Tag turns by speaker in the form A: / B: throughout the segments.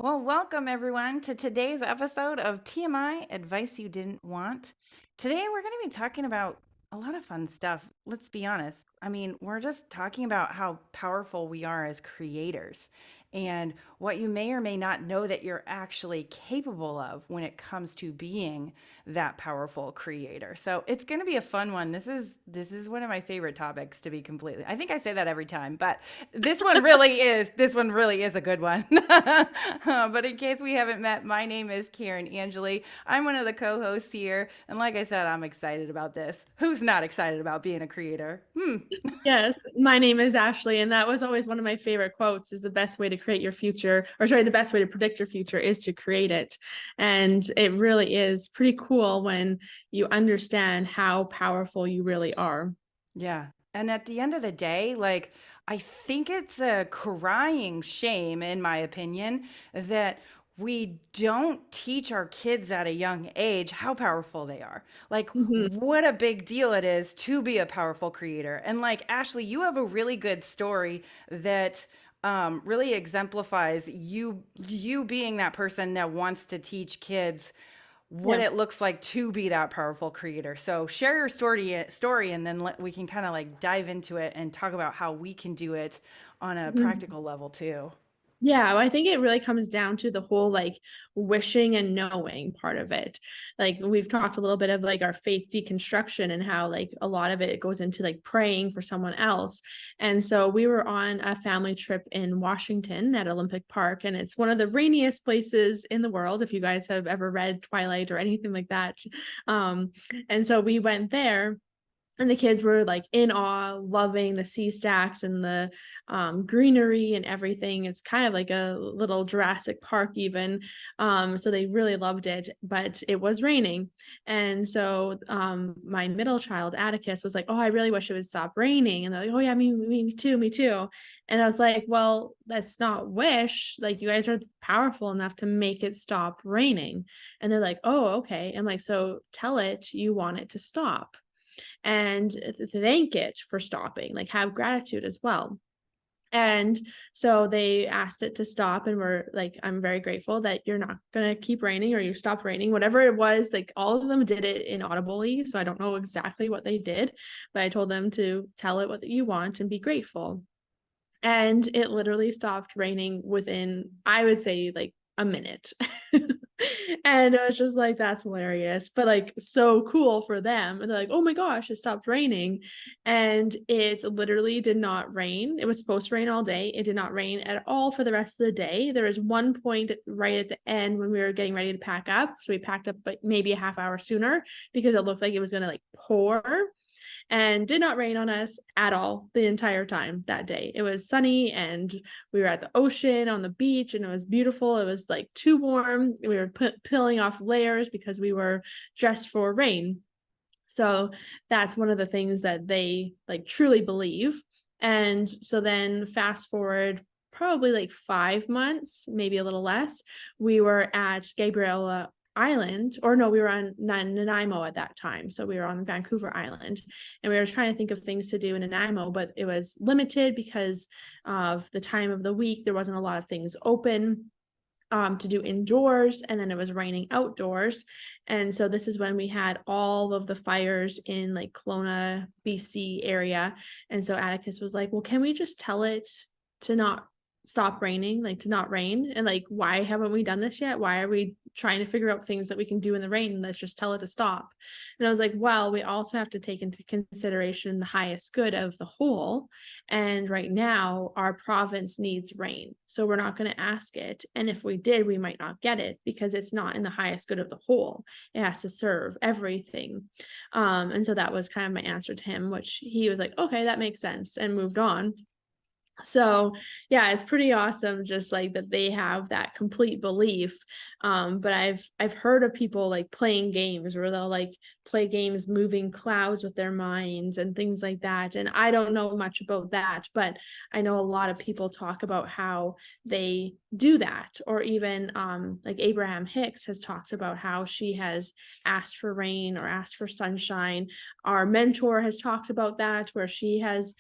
A: Well, welcome everyone to today's episode of TMI Advice You Didn't Want. Today we're going to be talking about a lot of fun stuff. Let's be honest. I mean, we're just talking about how powerful we are as creators and what you may or may not know that you're actually capable of when it comes to being that powerful creator. So, it's going to be a fun one. This is one of my favorite topics, to be completely. I think I say that every time, but this one really is a good one. But in case we haven't met, my name is Karin Angelly. I'm one of the co-hosts here, and like I said, I'm excited about this. Who's not excited about being a creator?
B: Yes, my name is Ashley, and that was always one of my favorite quotes is the best way to create your future, or sorry, the best way to predict your future is to create it. And it really is pretty cool when you understand how powerful you really are.
A: Yeah. And at the end of the day, like, I think it's a crying shame, in my opinion, that we don't teach our kids at a young age how powerful they are. Like,
B: Mhm.
A: what a big deal it is to be a powerful creator. And like, Ashley, you have a really good story that really exemplifies you being that person that wants to teach kids what
B: Yeah.
A: it looks like to be that powerful creator. So share your story and then we can kind of like dive into it and talk about how we can do it on a
B: Mhm.
A: practical level too.
B: Yeah, well, I think it really comes down to the whole like wishing and knowing part of it. Like we've talked a little bit of like our faith deconstruction and how like a lot of it goes into like praying for someone else. And so we were on a family trip in Washington at Olympic Park, and it's one of the rainiest places in the world if you guys have ever read Twilight or anything like that. Um, and so we went there and the kids were like in awe, loving the sea stacks and the greenery and everything. It's kind of like a little Jurassic Park, even. So they really loved it, but it was raining. And so my middle child, Atticus, was like, "Oh, I really wish it would stop raining." And they're like, "Oh, yeah, me too, me too." And I was like, "Well, let's not wish. Like, you guys are powerful enough to make it stop raining." And they're like, "Oh, okay." I'm like, "So tell it you want it to stop and thank it for stopping, like have gratitude as well." And so they asked it to stop, and we're like, "I'm very grateful that you're not gonna keep raining or you stopped raining." Whatever it was, like all of them did it inaudibly. So I don't know exactly what they did, but I told them to tell it what you want and be grateful. And it literally stopped raining within, I would say, like a minute. And it was just like, that's hilarious, but like so cool for them. And they're like, "Oh my gosh, it stopped raining." And it literally did not rain. It was supposed to rain all day. It did not rain at all for the rest of the day. There was one point right at the end when we were getting ready to pack up. So we packed up like maybe a half hour sooner because it looked like it was going to like pour, and did not rain on us at all the entire time that day. It was sunny and we were at the ocean on the beach and it was beautiful. It was like too warm. We were peeling off layers because we were dressed for rain. So that's one of the things that they like truly believe. And so then fast forward probably like 5 months, maybe a little less, we were at Gabriella Island, or no, we were on Nanaimo at that time. So we were on Vancouver Island, and we were trying to think of things to do in Nanaimo, but it was limited because of the time of the week. There wasn't a lot of things open to do indoors, and then it was raining outdoors. And so this is when we had all of the fires in like Kelowna, BC area. And so Atticus was like, "Well, can we just tell it to not stop raining, like to not rain? And like, why haven't we done this yet? Why are we trying to figure out things that we can do in the rain? Let's just tell it to stop." And I was like, "Well, we also have to take into consideration the highest good of the whole. And right now, our province needs rain. So we're not going to ask it. And if we did, we might not get it because it's not in the highest good of the whole. It has to serve everything." And so that was kind of my answer to him, which he was like, "Okay, that makes sense," and moved on. So yeah, it's pretty awesome just like that they have that complete belief. But I've heard of people like playing games where they'll like play games moving clouds with their minds and things like that. And I don't know much about that, but I know a lot of people talk about how they do that. Or even like Abraham Hicks has talked about how she has asked for rain or asked for sunshine. Our mentor has talked about that, where she has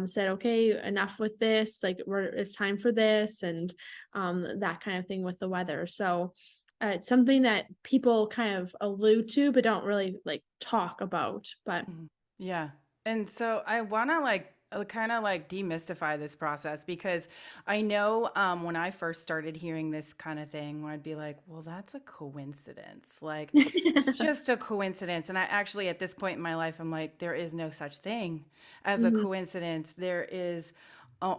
B: said, okay, enough with this, like it's time for this, and that kind of thing with the weather. So it's something that people kind of allude to, but don't really like talk about. But
A: Mhm. Yeah. And so I want to kind of like demystify this process because I know when I first started hearing this kind of thing, where I'd be like, well, that's a coincidence. Like, it's just a coincidence. And I actually, at this point in my life, I'm like, there is no such thing as a
B: Mhm,
A: coincidence. There is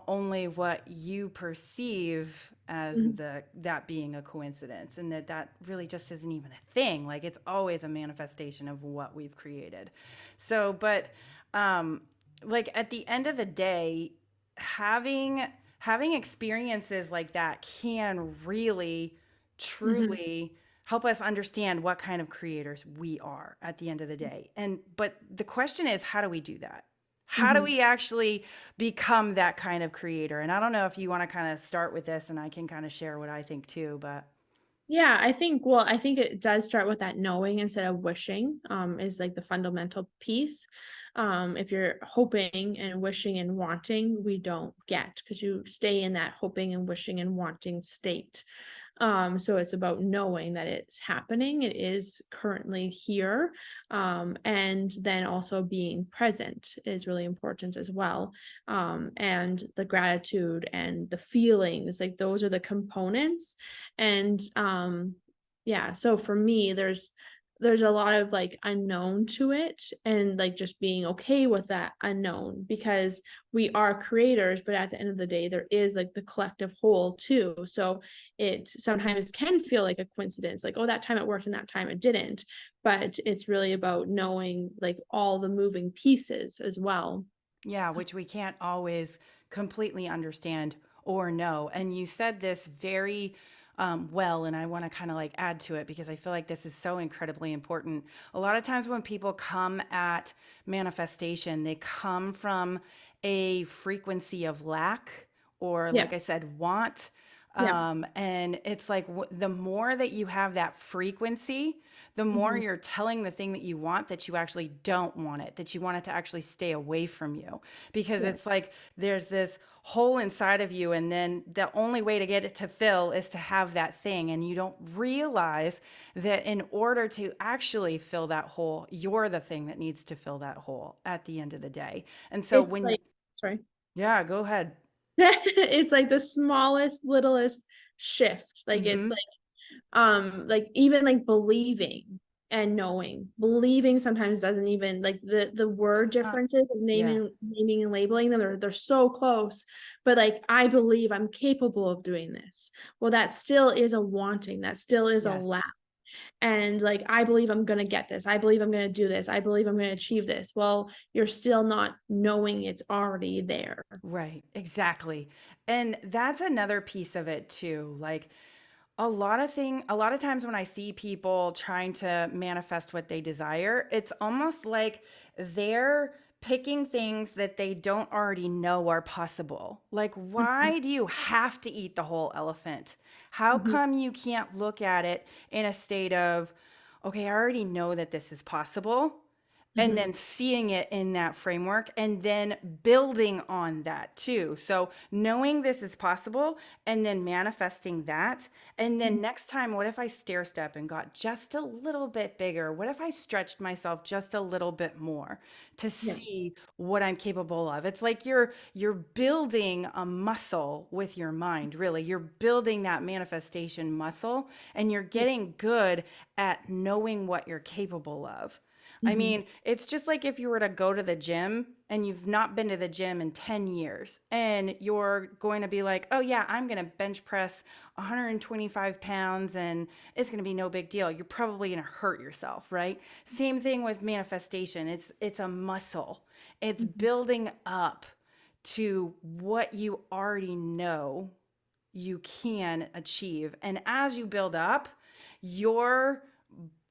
A: only what you perceive as
B: mhm,
A: that being a coincidence, and that really just isn't even a thing. Like, it's always a manifestation of what we've created. So, but um, like at the end of the day, having having experiences like that can really,
B: mhm,
A: truly help us understand what kind of creators we are at the end of the day. And but the question is, how do we do that? How do
B: mhm.
A: we actually become that kind of creator? And I don't know if you want to kind of start with this, and I can kind of share what I think too, but
B: Yeah, I think it does start with that knowing instead of wishing, is like the fundamental piece. If you're hoping and wishing and wanting, we don't get, because you stay in that hoping and wishing and wanting state. So it's about knowing that it's happening, it is currently here. And then also being present is really important as well. And the gratitude and the feelings, like those are the components. And yeah, so for me, there's a lot of like unknown to it, and like just being okay with that unknown, because we are creators, but at the end of the day there is like the collective whole too. So it sometimes can feel like a coincidence, like, oh, that time it worked and that time it didn't, but it's really about knowing like all the moving pieces as well.
A: yeah, which we can't always completely understand or know. And you said this very well, and I want to kind of like add to it because I feel like this is so incredibly important. A lot of times when people come at manifestation, they come from a frequency of lack or,
B: Yeah.
A: like I said, want.
B: Yeah.
A: And it's like the more that you have that frequency, the more
B: Mhm.
A: you're telling the thing that you want that you actually don't want it, that you want it to actually stay away from you. Because
B: Yeah.
A: it's like there's this hole inside of you, and then the only way to get it to fill is to have that thing. And you don't realize that in order to actually fill that hole, you're the thing that needs to fill that hole at the end of the day. And so
B: It's
A: when,
B: like, sorry.
A: yeah, go ahead.
B: It's like the smallest, littlest shift. Like it's
A: Hmm.
B: like even like believing and knowing. Believing sometimes doesn't even like the word differences of
A: Yeah.
B: naming and labeling them, they're so close. But like, I believe I'm capable of doing this. Well, that still is a wanting, that still is a
A: Yes.
B: lack. And like, I believe I'm going to get this, I believe I'm going to do this, I believe I'm going to achieve this. Well, you're still not knowing it's already there.
A: Right. Exactly. And that's another piece of it too. Like, a lot of times when I see people trying to manifest what they desire, it's almost like they're picking things that they don't already know are possible. Like,
B: Mhm,
A: why do you have to eat the whole elephant? How
B: mhm,
A: come you can't look at it in a state of, okay, I already know that this is possible, and
B: mhm.
A: then seeing it in that framework and then building on that too. So knowing this is possible and then manifesting that. And then next time, what if I stair step and got just a little bit bigger? What if I stretched myself just a little bit more to
B: Yeah.
A: see what I'm capable of? It's like you're building a muscle with your mind, really. You're building that manifestation muscle, and you're
B: Yeah.
A: getting good at knowing what you're capable of. I
B: Mhm.
A: mean, it's just like if you were to go to the gym and you've not been to the gym in 10 years and you're going to be like, oh, yeah, I'm going to bench press 125 pounds and it's going to be no big deal. You're probably going to hurt yourself, right? Same thing with manifestation. It's a muscle. It's
B: Mhm.
A: building up to what you already know you can achieve. And as you build up, your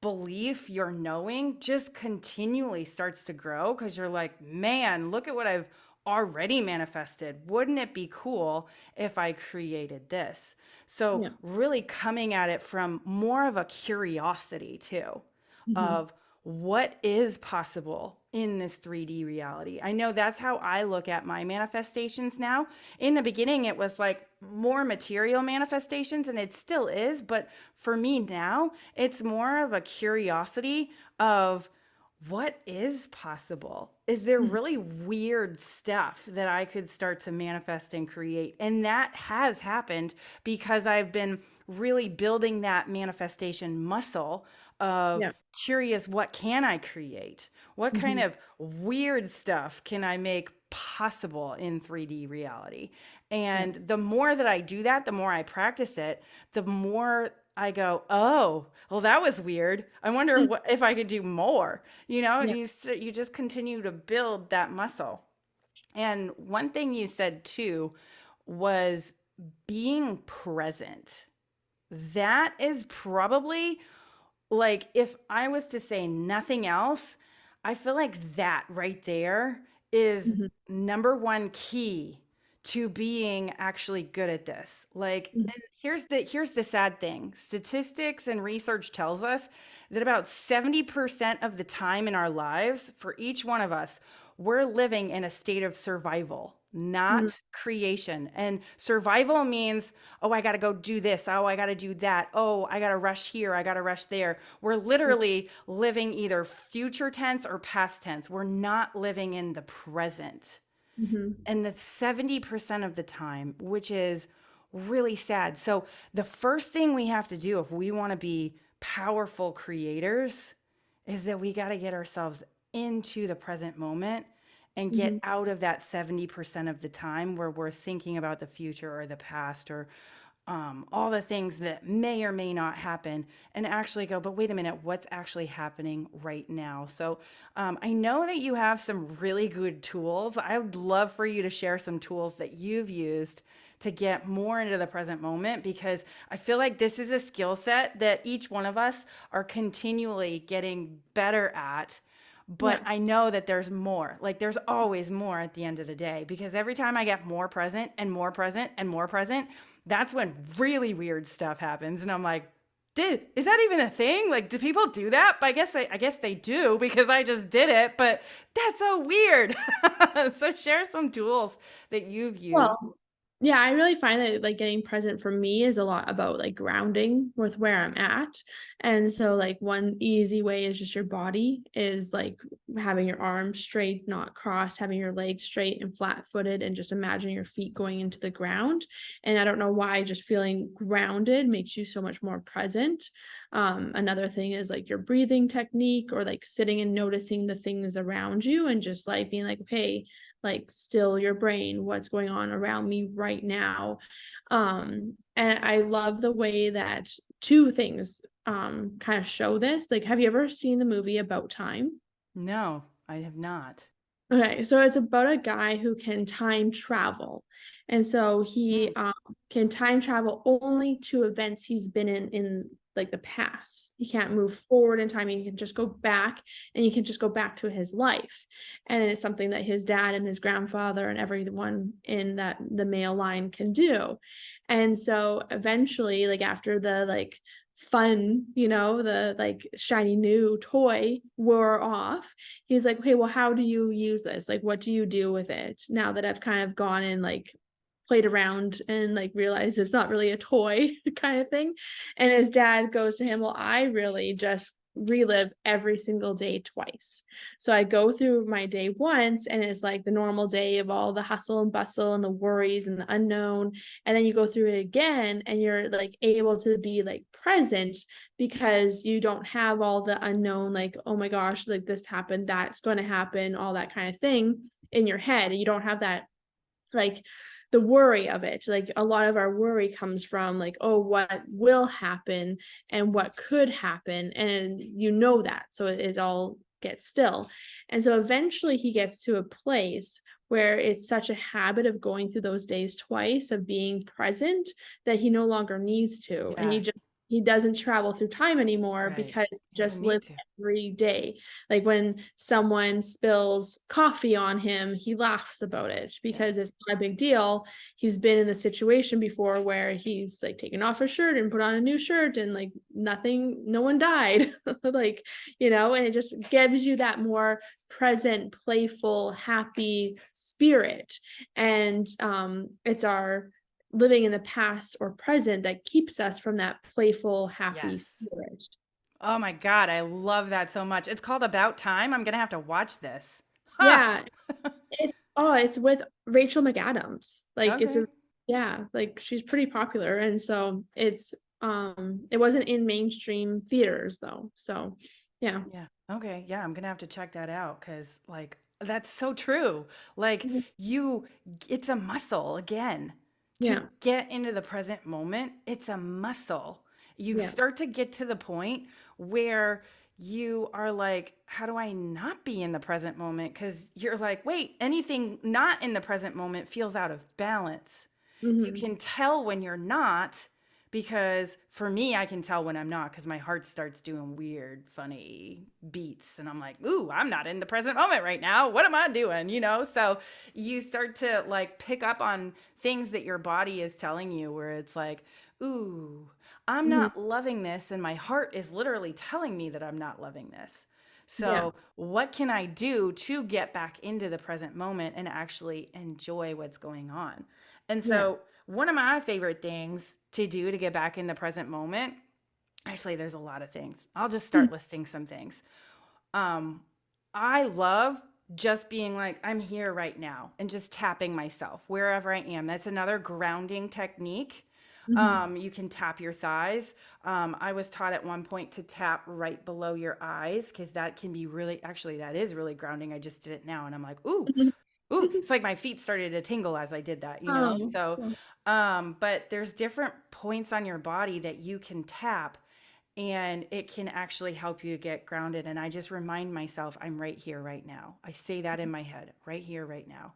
A: belief, your knowing just continually starts to grow because you're like, man, look at what I've already manifested. Wouldn't it be cool if I created this? So,
B: Yeah.
A: really coming at it from more of a curiosity, too,
B: Mhm.
A: of what is possible in this 3D reality. I know that's how I look at my manifestations now. In the beginning, it was like more material manifestations, and it still is. But for me now, it's more of a curiosity of what is possible. Is there
B: Mhm.
A: really weird stuff that I could start to manifest and create? And that has happened because I've been really building that manifestation muscle of
B: Yeah.
A: curious, what can I create? What kind
B: Mhm.
A: of weird stuff can I make possible in 3D reality?
B: Yeah.
A: And the more that I do that, the more I practice it, the more I go, oh, well, that was weird. I wonder
B: Mm.
A: what if I could do more.
B: Yeah.
A: You just continue to build that muscle. And one thing you said too was being present. That is probably like if I was to say nothing else, I feel like that right there is
B: Mhm.
A: number one key to being actually good at this. Like,
B: Mhm.
A: and here's the sad thing. Statistics and research tells us that about 70% of the time in our lives for each one of us, we're living in a state of survival,
B: Mhm.
A: not creation. And survival means, oh, I got to go do this. Oh, I got to do that. Oh, I got to rush here. I got to rush there. We're
B: Yeah.
A: literally living either future tense or past tense. We're not living in the present.
B: Mhm.
A: And that's 70% of the time, which is really sad. So, the first thing we have to do if we want to be powerful creators is that we got to get ourselves into the present moment and get
B: Mhm.
A: out of that 70% of the time where we're thinking about the future or the past or all the things that may or may not happen and actually go, but wait a minute, what's actually happening right now? So I know that you have some really good tools. I would love for you to share some tools that you've used to get more into the present moment because I feel like this is a skill set that each one of us are continually getting better at. But
B: Yeah.
A: I know that there's more. Like there's always more at the end of the day because every time I get more present and more present and more present, that's when really weird stuff happens. And I'm like, did is that even a thing? Like, do people do that? But I guess they do because I just did it. But that's so weird. So share some tools that you've used.
B: Well, yeah, I really find that like getting present for me is a lot about like grounding with where I'm at. And so like one easy way is just your body is like having your arms straight, not crossed, having your legs straight and flat footed, and just imagine your feet going into the ground. And I don't know why just feeling grounded makes you so much more present. Another thing is like your breathing technique or like sitting and noticing the things around you and just like being like, okay, like still your brain, what's going on around me right now. And I love the way that two things kind of show this. Like, have you ever seen the movie About Time?
A: No, I have not.
B: Okay, so it's about a guy who can time travel. And so he
A: Mm,
B: can time travel only to events he's been in like the past. He can't move forward in time. He can just go back and he can just go back to his life. And it's something that his dad and his grandfather and everyone in that the male line can do. And so eventually, like after the like fun, the like shiny new toy wore off, he's like, okay, well, how do you use this? Like, what do you do with it now that I've kind of gone and like played around and like realized it's not really a toy kind of thing? And his dad goes to him, well, I really just relive every single day twice. So I go through my day once and it's like the normal day of all the hustle and bustle and the worries and the unknown. And then you go through it again and you're like able to be like present because you don't have all the unknown, like, oh my gosh, like this happened, that's going to happen, all that kind of thing in your head. And you don't have that, like, the worry of it. Like, a lot of our worry comes from, like, oh, what will happen and what could happen. And that. So it all gets still. And so eventually he gets to a place where it's such a habit of going through those days twice, of being present, that he no longer needs to. And he
A: yeah.
B: just he doesn't travel through time anymore
A: Right.
B: because he
A: He doesn't
B: just
A: need
B: lives
A: to.
B: every day. Like when someone spills coffee on him, he laughs about it
A: Yeah.
B: because it's not a big deal. He's been in the situation before where he's like taken off his shirt and put on a new shirt and like nothing, no one died. Like, and it just gives you that more present, playful, happy spirit. And it's our living in the past or present that keeps us from that playful, happy
A: Yes.
B: spirit.
A: Oh my God, I love that so much. It's called About Time. I'm gonna have to watch this. Ha!
B: Yeah, it's with Rachel McAdams. Like it's
A: Okay.
B: a yeah, like she's pretty popular, and so it wasn't in mainstream theaters though. So yeah.
A: Yeah. Okay. Yeah, I'm gonna have to check that out because, like, that's so true. Like,
B: Mhm.
A: you, it's a muscle again. To
B: Yeah.
A: get into the present moment, it's a muscle. You
B: Yeah.
A: start to get to the point where you are like, how do I not be in the present moment? Because you're like, wait, anything not in the present moment feels out of balance. You
B: Hmm.
A: can tell when you're not, because for me, I can tell when I'm not because my heart starts doing weird, funny beats. And I'm like, ooh, I'm not in the present moment right now. What am I doing? So you start to like pick up on things that your body is telling you where it's like, ooh, I'm
B: Hmm.
A: not loving this. And my heart is literally telling me that I'm not loving this.
B: Yeah.
A: So, what can I do to get back into the present moment and actually enjoy what's going on? And
B: Yeah.
A: so, one of my favorite things to do to get back in the present moment, actually, there's a lot of things. I'll just start listing some things. Um, I love just being like, I'm here right now and just tapping myself wherever I am. That's another grounding technique.
B: Hmm.
A: You can tap your thighs. I was taught at one point to tap right below your eyes because that can be really, actually, that is really grounding. I just did it now and I'm like, ooh, it's like my feet started to tingle as I did that.
B: Oh,
A: So,
B: cool.
A: but there's different points on your body that you can tap and it can actually help you to get grounded. And I just remind myself, I'm right here, right now. I say that in my head, right here, right now.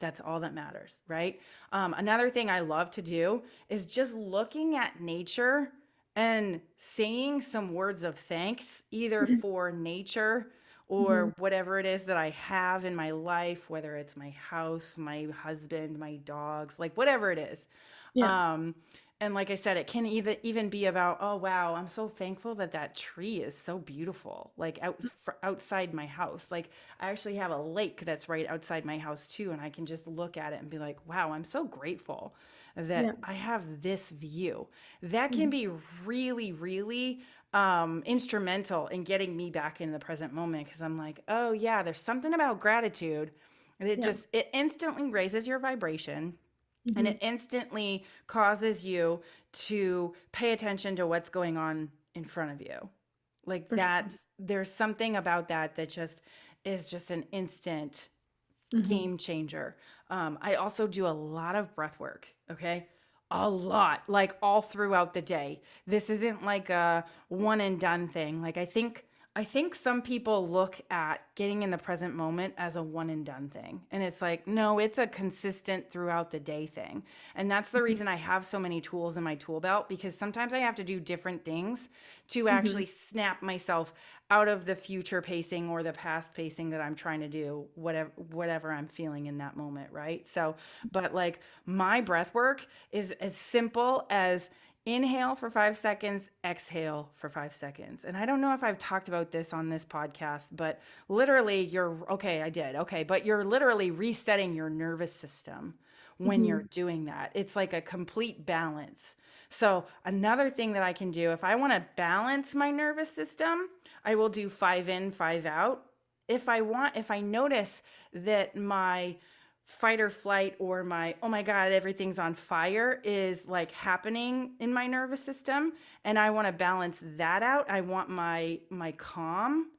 A: That's all that matters, right? Another thing I love to do is just looking at nature and saying some words of thanks, either for nature
B: Hmm.
A: or whatever it is that I have in my life, whether it's my house, my husband, my dogs, like whatever it is.
B: Yeah.
A: Um, and like I said, it can even be about, oh wow, I'm so thankful that that tree is so beautiful, like outside my house. Like I actually have a lake that's right outside my house too, and I can just look at it and be like, wow, I'm so grateful that
B: Yeah.
A: I have this view. That can
B: Mhm.
A: be really, really instrumental in getting me back in the present moment because I'm like, oh yeah, there's something about gratitude.
B: Yeah.
A: It instantly raises your vibration and
B: Hmm.
A: it instantly causes you to pay attention to what's going on in front of you. Like
B: For sure.
A: there's something about that that just is just an instant
B: Hmm.
A: game changer. I also do a lot of breath work. Okay. A lot, like all throughout the day. This isn't like a one and done thing. Like I think some people look at getting in the present moment as a one and done thing. And it's like, no, it's a consistent throughout the day thing. And that's the reason I have so many tools in my tool belt because sometimes I have to do different things to
B: Hmm.
A: actually snap myself out of the future pacing or the past pacing that I'm trying to do, whatever I'm feeling in that moment, right? So, but like my breath work is as simple as inhale for 5 seconds, exhale for 5 seconds. And I don't know if I've talked about this on this podcast, but literally, okay, I did. Okay, but you're literally resetting your nervous system when you're
B: Hmm.
A: doing that. It's like a complete balance. So, another thing that I can do if I want to balance my nervous system, I will do 5 in, 5 out. If I notice that my fight or flight or my oh my god everything's on fire is like happening in my nervous system and I want to balance that out, I want my calm,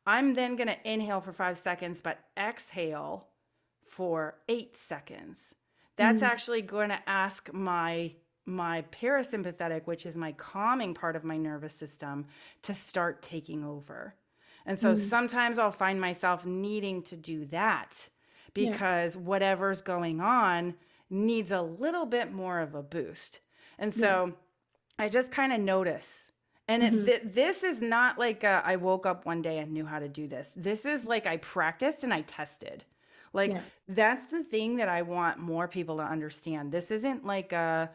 A: I'm then going to inhale for 5 seconds but exhale for 8 seconds. That's
B: Hmm.
A: actually going to ask my parasympathetic, which is my calming part of my nervous system, to start taking over. And so
B: Hmm.
A: sometimes I'll find myself needing to do that
B: Yeah.
A: because whatever's going on needs a little bit more of a boost. And
B: Yeah.
A: so I just kind of notice. And
B: Mhm.
A: this is not like I woke up one day and knew how to do this. This is like I practiced and I tested. Like
B: Yeah.
A: that's the thing that I want more people to understand. This isn't like a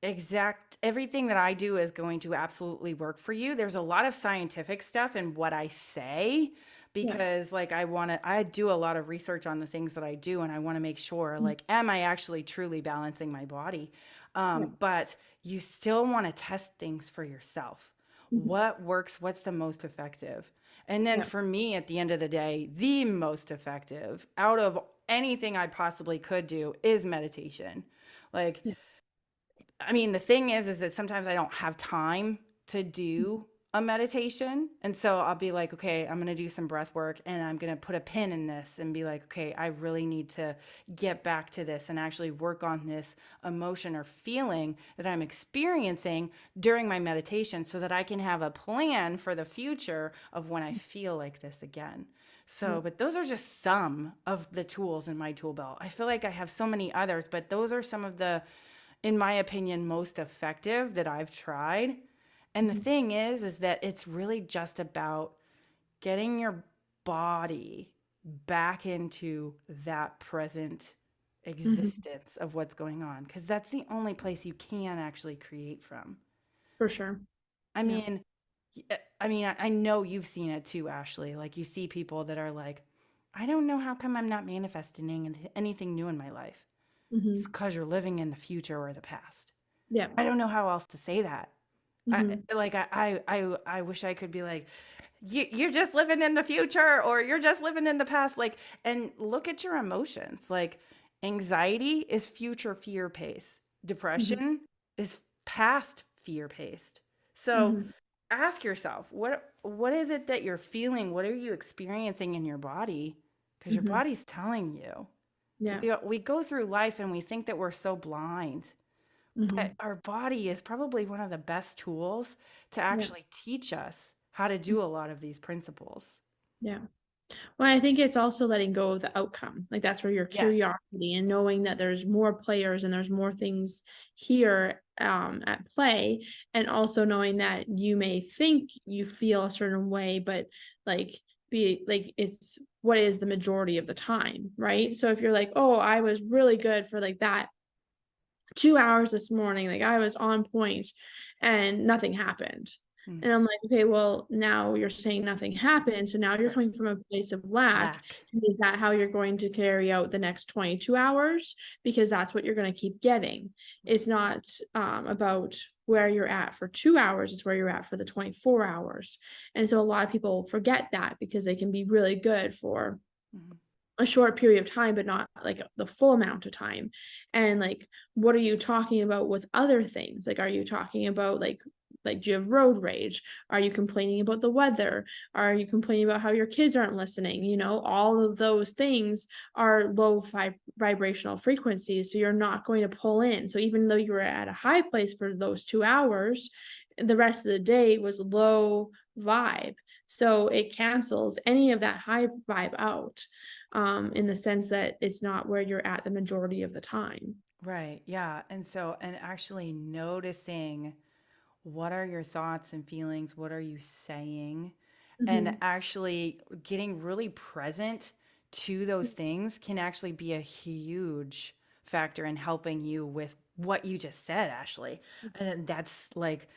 A: exact everything that I do is going to absolutely work for you. There's a lot of scientific stuff in what I say
B: Yeah.
A: because like I do a lot of research on the things that I do and I want to make sure
B: Mm.
A: like am I actually truly balancing my body?
B: Yeah.
A: But you still want to test things for yourself.
B: Mhm.
A: What works? What's the most effective? And then
B: Yeah.
A: for me, at the end of the day, the most effective out of anything I possibly could do is meditation. Like,
B: Yeah.
A: I mean, the thing is that sometimes I don't have time to
B: Mhm.
A: do a meditation. And so I'll be like, okay, I'm going to do some breath work and I'm going to put a pin in this and be like, okay, I really need to get back to this and actually work on this emotion or feeling that I'm experiencing during my meditation so that I can have a plan for the future of when I feel like this again.
B: Yeah.
A: So, but those are just some of the tools in my tool belt. I feel like I have so many others, but those are some of the, in my opinion, most effective that I've tried. And the
B: Mhm.
A: thing is that it's really just about getting your body back into that present
B: Mhm.
A: existence of what's going on because that's the only place you can actually create from.
B: For sure.
A: I
B: Yeah.
A: mean, I know you've seen it too, Ashley. Like you see people that are like, I don't know how come I'm not manifesting anything new in my life. It's
B: Mhm.
A: because you're living in the future or the past.
B: Yeah.
A: I don't know how else to say that.
B: Mhm.
A: I wish I could be like, you're just living in the future or you're just living in the past. Like, and look at your emotions. Like, anxiety is future fear pace,
B: Mhm.
A: depression is past fear paced. So
B: Mhm.
A: ask yourself, what is it that you're feeling? What are you experiencing in your body? Because your
B: Mhm.
A: body's telling you.
B: Yeah.
A: We go through life and we think that we're so blind, but
B: Mhm.
A: our body is probably one of the best tools to
B: Yeah.
A: actually teach us how to
B: Mm.
A: do a lot of these principles.
B: Yeah. Well, I think it's also letting go of the outcome. Like that's where your
A: Yes.
B: curiosity and knowing that there's more players and there's more things here at play, and also knowing that you may think you feel a certain way, but like be like it's what is the majority of the time, right? So if you're like, oh, I was really good for like that 2 hours this morning, like I was on point and nothing happened.
A: Mm.
B: And I'm like, okay, well, now you're saying nothing happened. So now you're
A: Right.
B: coming from a place of lack.
A: Lack.
B: And is that how you're going to carry out the next 22 hours? Because that's what you're going to keep getting. It's not about where you're at for 2 hours, it's where you're at for the 24 hours. And so a lot of people forget that because they can be really good for
A: Mhm.
B: a short period of time, but not like the full amount of time. And like, what are you talking about with other things? Like, are you talking about like do you have road rage? Are you complaining about the weather? Are you complaining about how your kids aren't listening? You know, all of those things are low vibrational frequencies. So you're not going to pull in. So even though you were at a high place for those 2 hours, the rest of the day was low vibe. So it cancels any of that high vibe out, in the sense that it's not where you're at the majority of the time.
A: Right. Yeah. And so, and actually noticing what are your thoughts and feelings? What are you saying? And
B: Mhm.
A: actually getting really present to those things can actually be a huge factor in helping you with what you just said, Ashley. And that's like,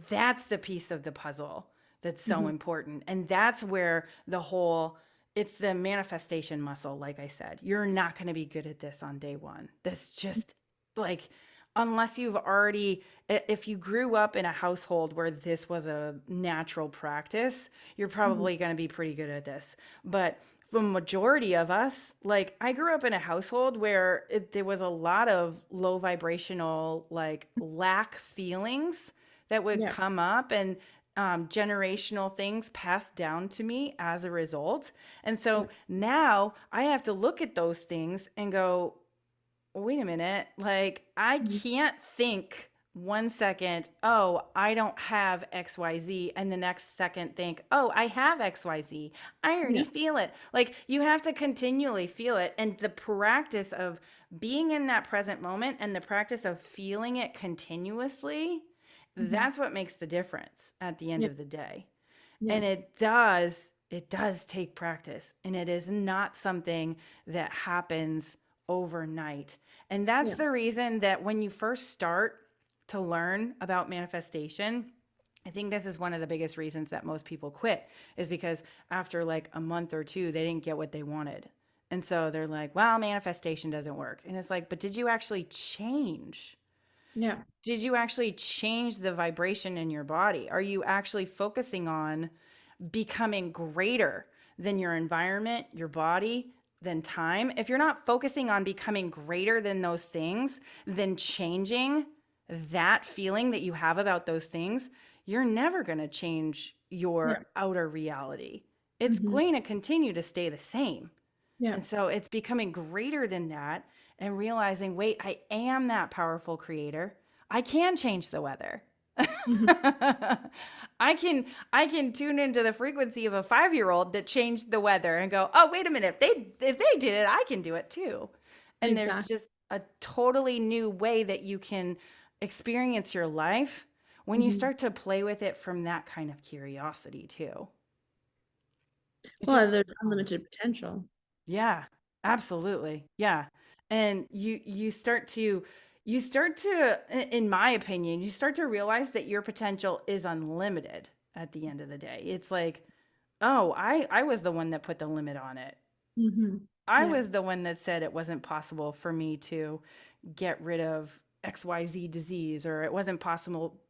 A: that's the piece of the puzzle that's so
B: Mhm.
A: important. And that's where the whole, it's the manifestation muscle, like I said. You're not going to be good at this on day one. That's just like, unless you've already, if you grew up in a household where this was a natural practice, you're
B: Mhm.
A: probably going to be pretty good at this. But the majority of us, like I grew up in a household where there was a lot of low vibrational, like lack feelings that would
B: Yeah.
A: come up and generational things passed down to me as a result. And
B: Yeah.
A: so now I have to look at those things and go, wait a minute, like I
B: Mhm.
A: can't think 1 second, oh, I don't have XYZ, and the next second think, oh, I have XYZ. I already
B: Yeah.
A: feel it. Like you have to continually feel it. And the practice of being in that present moment and the practice of feeling it continuously
B: Mhm.
A: That's what makes the difference at the end
B: Yeah.
A: of the day.
B: Yeah.
A: And it does take practice, and it is not something that happens overnight. And that's
B: Yeah.
A: the reason that when you first start to learn about manifestation, I think this is one of the biggest reasons that most people quit, is because after like a month or two, they didn't get what they wanted. And so they're like, well, manifestation doesn't work. And it's like, but did you actually change?
B: Yeah.
A: Did you actually change the vibration in your body? Are you actually focusing on becoming greater than your environment, your body, than time? If you're not focusing on becoming greater than those things, then changing that feeling that you have about those things, you're never going to change
B: Yeah.
A: your outer reality. It's
B: Mhm.
A: going to continue to stay the same.
B: Yeah.
A: And so it's becoming greater than that and realizing, wait, I am that powerful creator. I can change the weather.
B: Mhm.
A: I can tune into the frequency of a 5-year-old that changed the weather and go, "Oh, wait a minute. If they did it, I can do it too." And there's
B: Exactly.
A: just a totally new way that you can experience your life when you
B: Mhm.
A: start to play with it from that kind of curiosity too. It's just
B: Well, there's
A: really cool.
B: unlimited potential.
A: Yeah, absolutely. Yeah. And you start to in my opinion, you start to realize that your potential is unlimited at the end of the day. It's like, "Oh, I was the one that put the limit on it.
B: Mhm.
A: I
B: Yeah.
A: was the one that said it wasn't possible for me to get rid of XYZ disease, or it wasn't possible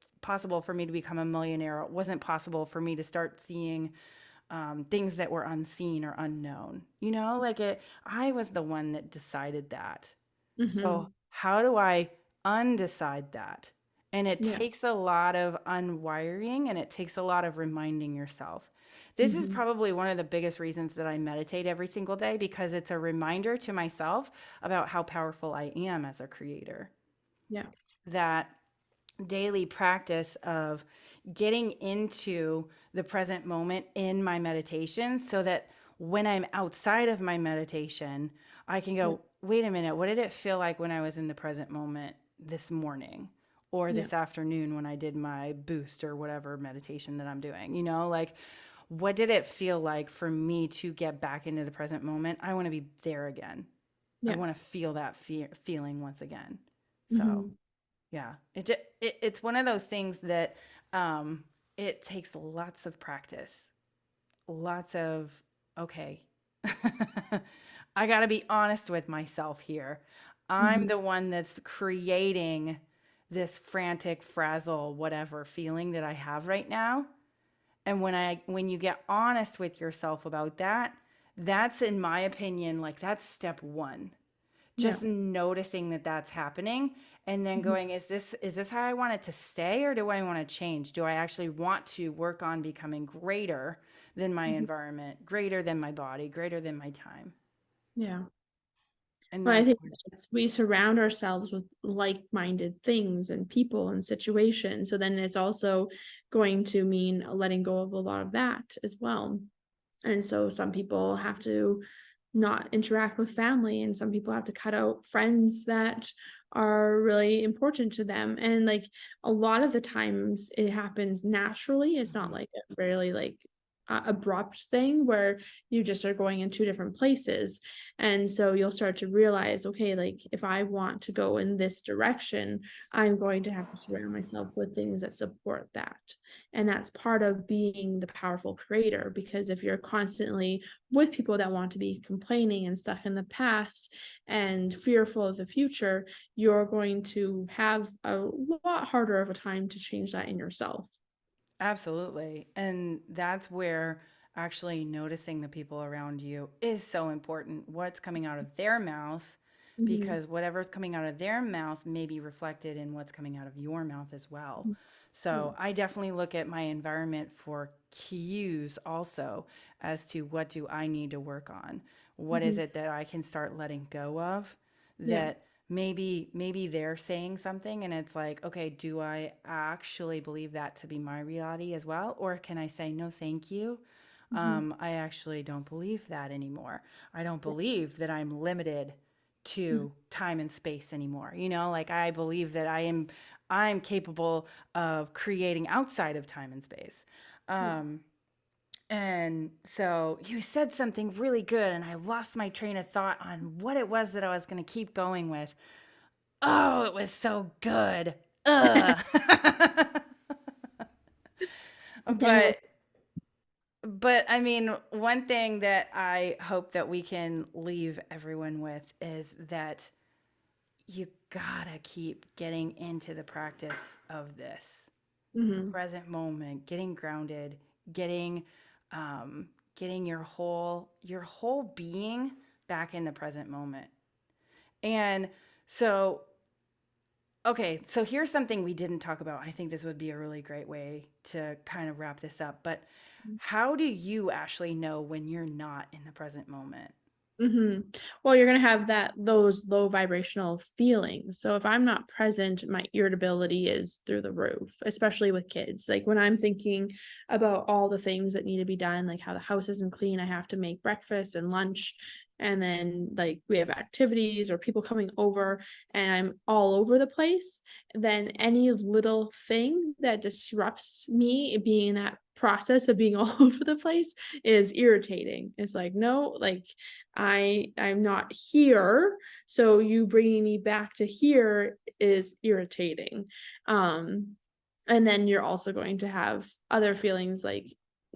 A: for me to become a millionaire. It wasn't possible for me to start seeing things that were unseen or unknown. I was the one that decided that. So,
B: Mhm.
A: how do I undecide that? And it
B: Yeah.
A: takes a lot of unwiring, and it takes a lot of reminding yourself. This is
B: Mhm.
A: probably one of the biggest reasons that I meditate every single day, because it's a reminder to myself about how powerful I am as a creator.
B: Yeah.
A: That daily practice of getting into the present moment in my meditation, so that when I'm outside of my meditation, I can
B: Yeah.
A: go, wait a minute, what did it feel like when I was in the present moment this morning or
B: Yeah.
A: this afternoon when I did my boost or whatever meditation that I'm doing? Like, what did it feel like for me to get back into the present moment? I want to be there again. I
B: Yeah.
A: want to feel that feeling once again. So,
B: Mhm.
A: yeah, it's one of those things that um, it takes lots of practice, lots of okay. I got to be honest with myself here. I'm
B: Mhm.
A: the one that's creating this frantic, frazzle, whatever feeling that I have right now. And when you get honest with yourself about that, that's, in my opinion, like, that's step one.
B: Yeah.
A: Just noticing that that's happening, and then
B: Mhm.
A: going, is this how I want it to stay, or do I want to change? Do I actually want to work on becoming greater than my
B: Mhm.
A: environment, greater than my body, greater than my time?
B: Yeah.
A: And
B: Well, I
A: that's
B: think we surround ourselves with like-minded things and people and situations. So then it's also going to mean letting go of a lot of that as well. And so some people have to not interact with family, and some people have to cut out friends that are really important to them. And like a lot of the times it happens naturally. It's not
A: Mhm.
B: like a really abrupt thing where you just are going in two different places. And so you'll start to realize, okay, like if I want to go in this direction, I'm going to have to surround myself with things that support that. And that's part of being the powerful creator, because if you're constantly with people that want to be complaining and stuck in the past and fearful of the future, you're going to have a lot harder of a time to change that in yourself.
A: Absolutely. And that's where actually noticing the people around you is so important. What's coming out of their mouth,
B: Mhm.
A: because whatever's coming out of their mouth may be reflected in what's coming out of your mouth as well.
B: Yeah.
A: So I definitely look at my environment for cues also, as to what do I need to work on? What is
B: Mhm.
A: it that I can start letting go of,
B: Yeah.
A: that maybe they're saying something and it's like, okay, do I actually believe that to be my reality as well, or can I say no, thank you?
B: Mhm.
A: I actually don't believe that anymore. I don't
B: Yeah.
A: believe that I'm limited
B: Mhm.
A: to time and space anymore. Like, I believe that I'm capable of creating outside of time and space. Um, and so you said something really good, and I lost my train of thought on what it was that I was going to keep going with. Oh, it was so good. Ugh.
B: Can you?
A: but but I mean, one thing that I hope that we can leave everyone with is that you gotta keep getting into the practice of this
B: Mhm.
A: present moment, getting grounded, getting um, getting your whole being back in the present moment. And so, okay, so here's something we didn't talk about. I think this would be a really great way to kind of wrap this up. But how do you actually know when you're not in the present moment?
B: Well, you're gonna have those low vibrational feelings. So if I'm not present, my irritability is through the roof, especially with kids. Like when I'm thinking about all the things that need to be done, like how the house isn't clean, I have to make breakfast and lunch, and then like we have activities or people coming over, and I'm all over the place, then any little thing that disrupts me being in that process of being all over the place is irritating. It's like, no, like I'm not here, so you bringing me back to here is irritating. um and then you're also going to have other feelings like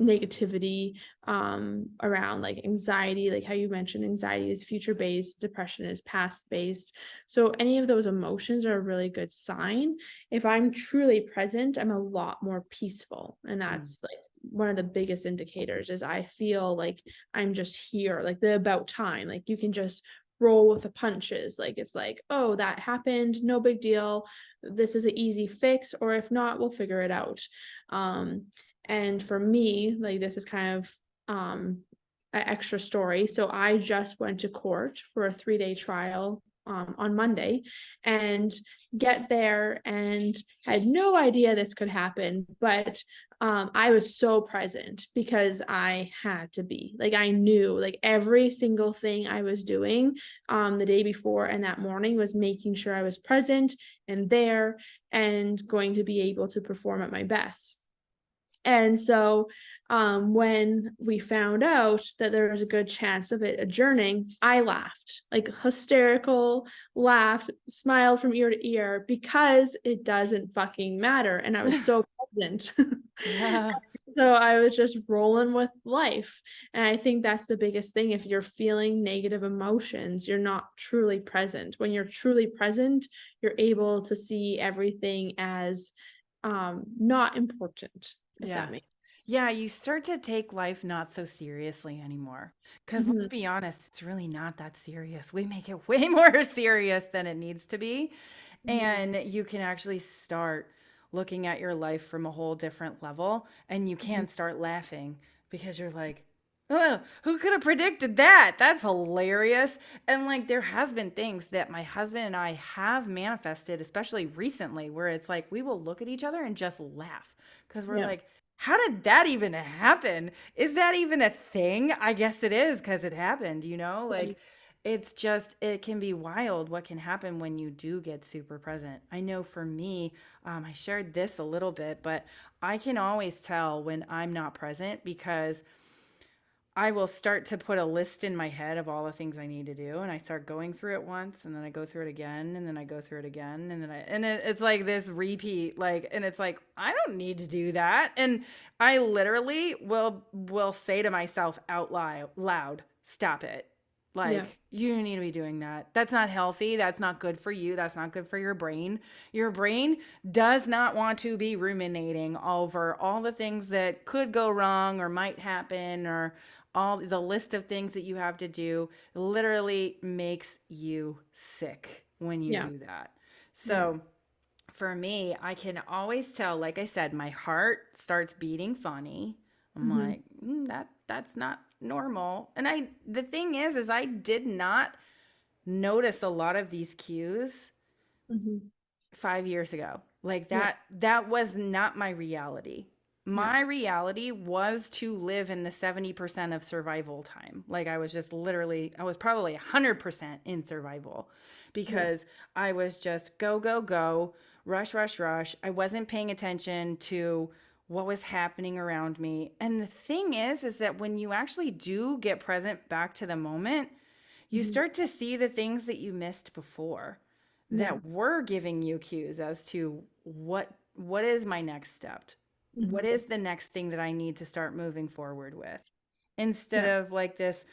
B: negativity, around like anxiety, like how you mentioned anxiety is future based, depression is past based. So any of those emotions are a really good sign. If I'm truly present, I'm a lot more peaceful, and
A: Mm.
B: that's like one of the biggest indicators is I feel like I'm just here, like the about time. Like you can just roll with the punches. Like it's like, oh, that happened, no big deal. This is an easy fix, or if not, we'll figure it out. Um, and for me, like this is kind of an extra story. So I just went to court for a 3-day trial on Monday, and get there and had no idea this could happen, but I was so present because I had to be. Like I knew like every single thing I was doing the day before and that morning was making sure I was present and there and going to be able to perform at my best. And so when we found out that there was a good chance of it adjourning, I laughed, like hysterical, laughed, smiled from ear to ear because it doesn't fucking matter. And I was so present.
A: Yeah.
B: So I was just rolling with life. And I think that's the biggest thing. If you're feeling negative emotions, you're not truly present. When you're truly present, you're able to see everything as not important, if
A: Yeah.
B: that makes sense.
A: Yeah, you start to take life not so seriously anymore. Because let's
B: Mhm,
A: be honest, it's really not that serious. We make it way more serious than it needs to be.
B: mhm,
A: And you can actually start looking at your life from a whole different level. And you
B: mhm,
A: can start laughing because you're like, oh, who could have predicted that? That's hilarious. And like, there has been things that my husband and I have manifested, especially recently, where it's like we will look at each other and just laugh because we're
B: yeah,
A: like, how did that even happen? Is that even a thing? I guess it is because it happened, you know?
B: yeah,
A: Like, it's just, it can be wild what can happen when you do get super present. I know for me, I shared this a little bit, but I can always tell when I'm not present because I will start to put a list in my head of all the things I need to do, and I start going through it once, and then I go through it again, and then I go through it again, and then it's like this repeat, like, and it's like I don't need to do that, and I literally will say to myself out loud, stop it.
B: yeah,
A: Like, you need to be doing that. That's not healthy. That's not good for you. That's not good for your brain. Your brain does not want to be ruminating over all the things that could go wrong or might happen or all the list of things that you have to do literally makes you sick when you
B: yeah,
A: do that.
B: yeah,
A: So for me, I can always tell, like I said, my heart starts beating funny. I'm
B: mhm,
A: like, that's not normal. And the thing is I did not notice a lot of these cues
B: mhm,
A: 5 years ago. Like
B: yeah,
A: that was not my reality.
B: yeah,
A: My reality was to live in the 70% of survival time. Like I was just literally, I was probably 100% in survival
B: yeah,
A: because I was just go, go, go, rush, rush, rush. I wasn't paying attention to what was happening around me. And the thing is that when you actually do get present back to the moment, you
B: Mhm.
A: start to see the things that you missed before
B: Yeah.
A: that were giving you cues as to what is my next step? What
B: Mhm.
A: is the next thing that I need to start moving forward with? Instead
B: Yeah.
A: of like this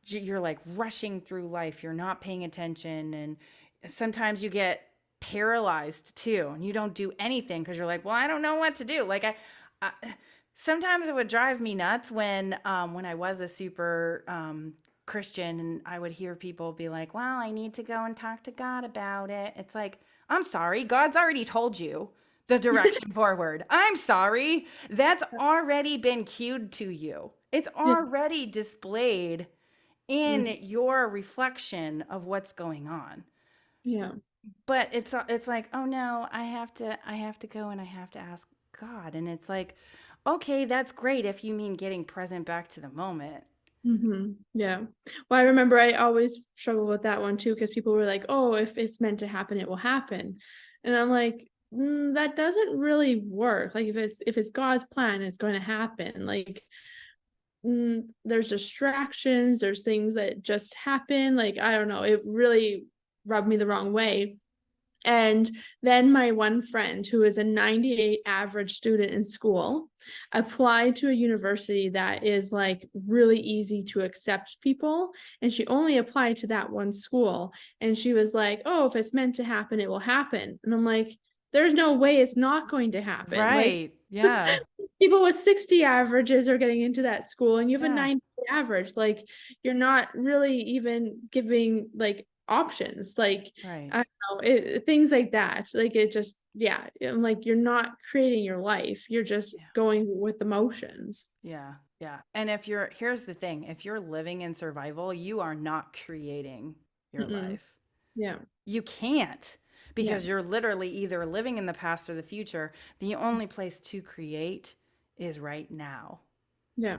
A: you're like rushing through life, you're not paying attention, and sometimes you get paralyzed too and you don't do anything because you're like, well, I don't know what to do. I sometimes it would drive me nuts when I was a super Christian, and I would hear people be like, well, I need to go and talk to God about it. It's like, I'm sorry, God's already told you the direction forward. I'm sorry. That's already been cued to you. It's
B: Yeah.
A: already displayed in
B: Mhm.
A: your reflection of what's going on.
B: Yeah.
A: But it's like, oh no, I have to go and I have to ask God. And it's like, okay, that's great if you mean getting present back to the moment.
B: Yeah. Well, I remember I always struggled with that one too because people were like, "Oh, if it's meant to happen, it will happen," and I'm like, that doesn't really work. Like if it's God's plan, it's going to happen. Like, there's distractions, there's things that just happen. Like I don't know, it really rubbed me the wrong way. And then my one friend, who is a 98 average student in school, applied to a university that is like really easy to accept people. And she only applied to that one school. And she was like, oh, if it's meant to happen, it will happen. And I'm like, there's no way it's not going to happen. Like,
A: Right. Yeah.
B: people with 60 averages are getting into that school, and you have a
A: Yeah.
B: 90 average. Like, you're not really even giving like options. Like,
A: Right.
B: I don't know, things like that. Like, it just, yeah, I'm like, you're not creating your life, you're just
A: Yeah.
B: going with emotions.
A: Yeah. Yeah. And here's the thing, if you're living in survival, you are not creating your
B: Mm-mm.
A: life.
B: Yeah.
A: You can't,
B: Yeah.
A: because you're literally either living in the past or the future. The only place to create is right now.
B: Yeah.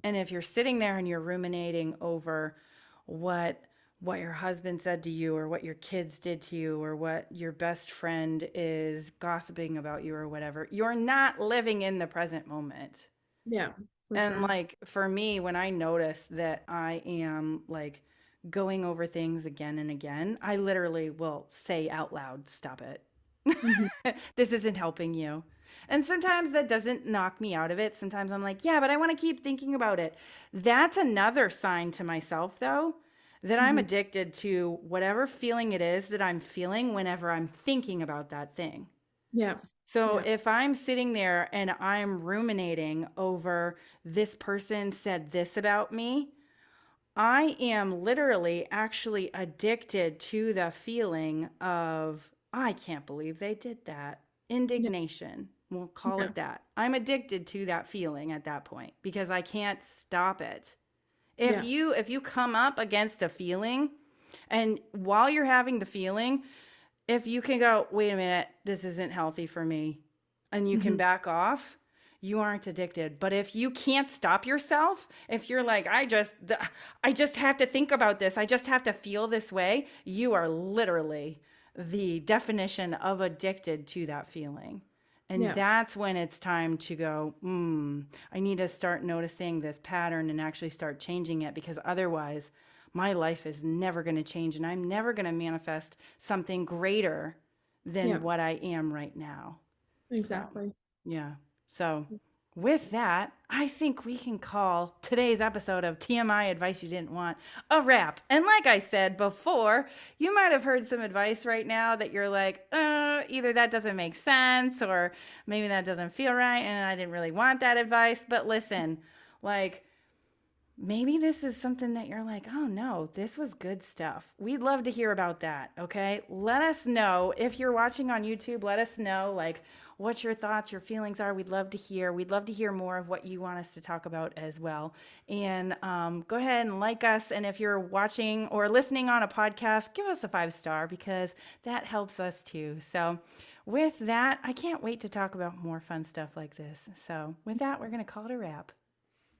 A: And if you're sitting there and you're ruminating over what what your husband said to you, or what your kids did to you, or what your best friend is gossiping about you, or whatever, you're not living in the present moment.
B: Yeah, for
A: And
B: sure.
A: like for me, when I notice that I am like going over things again and again, I literally will say out loud, stop it.
B: Hmm.
A: This isn't helping you. And sometimes that doesn't knock me out of it. Sometimes I'm like, yeah, but I want to keep thinking about it. That's another sign to myself, though, that I'm
B: Hmm.
A: addicted to whatever feeling it is that I'm feeling whenever I'm thinking about that thing.
B: Yeah.
A: So
B: Yeah.
A: if I'm sitting there and I'm ruminating over this person said this about me, I am literally actually addicted to the feeling of, I can't believe they did that.
B: Yeah.
A: Indignation. We'll call
B: Yeah.
A: it that. I'm addicted to that feeling at that point because I can't stop it. If
B: Yeah.
A: you come up against a feeling, and while you're having the feeling, if you can go, wait a minute, this isn't healthy for me, and you can
B: Hmm.
A: back off, you aren't addicted. But if you can't stop yourself, if you're like, I just have to think about this, I just have to feel this way, you are literally the definition of addicted to that feeling. And
B: Yeah.
A: that's when it's time to go, I need to start noticing this pattern and actually start changing it, because otherwise my life is never going to change and I'm never going to manifest something greater than
B: Yeah.
A: what I am right now. So,
B: Exactly.
A: yeah. So, with that, I think we can call today's episode of TMI Advice You Didn't Want a wrap. And like I said before, you might have heard some advice right now that you're like, either that doesn't make sense, or maybe that doesn't feel right and I didn't really want that advice. But listen, like, maybe this is something that you're like, oh no, this was good stuff. We'd love to hear about that. Okay. Let us know if you're watching on YouTube. Let us know like what your thoughts, your feelings are. We'd love to hear. We'd love to hear more of what you want us to talk about as well. And go ahead and like us. And if you're watching or listening on a podcast, give us a 5-star, because that helps us too. So, with that, I can't wait to talk about more fun stuff like this. So, with that, we're going to call it a wrap.